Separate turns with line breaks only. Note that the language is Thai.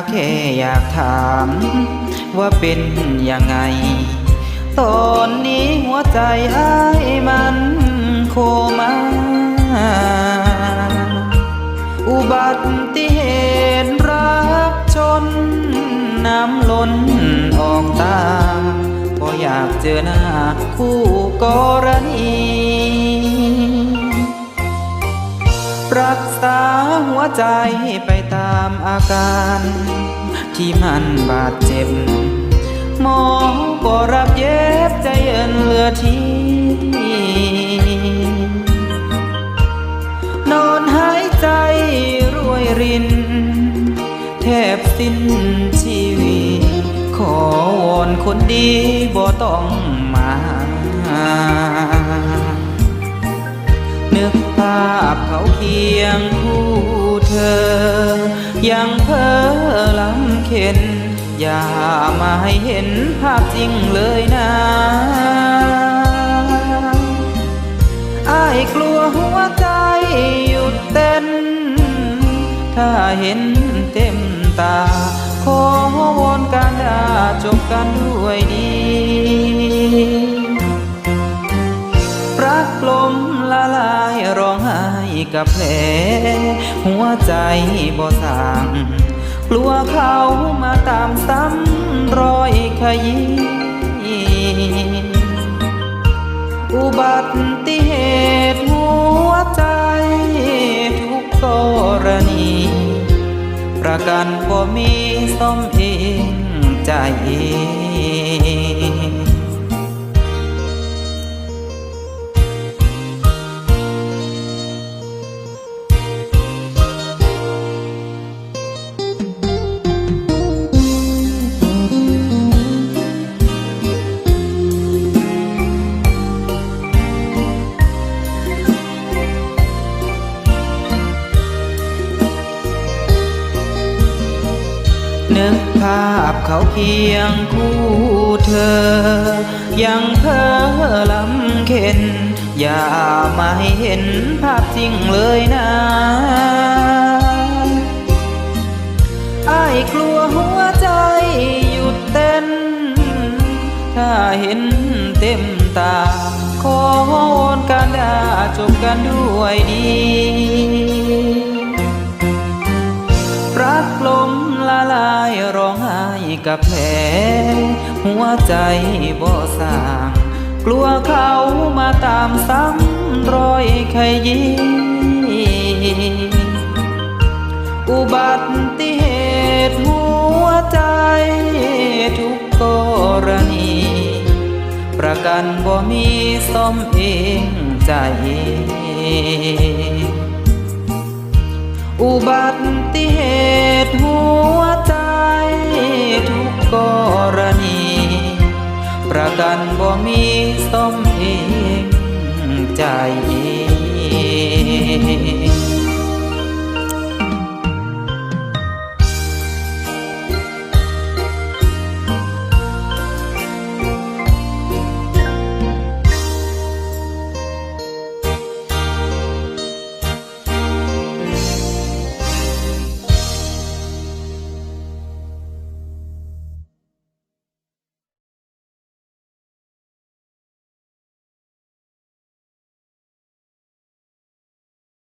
แค่อยากถามว่าเป็นยังไงตอนนี้หัวใจอ้ายมันโคม่าอุบัติเหตุรักชนน้ำล้นออกตาก็อยากเจอหน้าคู่กรณีรักษาหัวใจไปตามอาการที่มันบาดเจ็บหมอก็รับเย็บใจเย็นเหลือที่นอนหายใจรวยรินแทบสิ้นชีวิตขอวอนคนดีบ่ต้องมานึกภาพเขาเคียงคู่เธอยังเพ้อลำเค็นอย่ามาให้เห็นภาพจริงเลยนะอ้ายกลัวหัวใจหยุดเต้นถ้าเห็นเต็มตาขอวอนกันจบกันด้วยดีรักลมละลายร้องไห้กับแผลหัวใจบ่สร้างกลัวเขามาตามซ้ำรอยขยี้อุบัติเหตุหัวใจทุกกรณีประกันบ่มีซ่อมเองใจนึกภาพเขาเคียงคู่เธอยังเพ้อลำเค็นอย่ามาให้เห็นภาพจริงเลยนะอ้ายกลัวหัวใจหยุดเต้นถ้าเห็นเต็มตาขอวอนกันจบกันด้วยดีรักลมละลายร้องไห้กับแผลหัวใจบ่สร้างกลัวเขามาตามซ้ำรอยขยี้อุบัติเหตุหัวใจทุกกรณีประกันบ่มีซ่อมเองใจอุบัติเหตุหัวใจทุกกรณีประกันบ่มีซ่อมเองใจ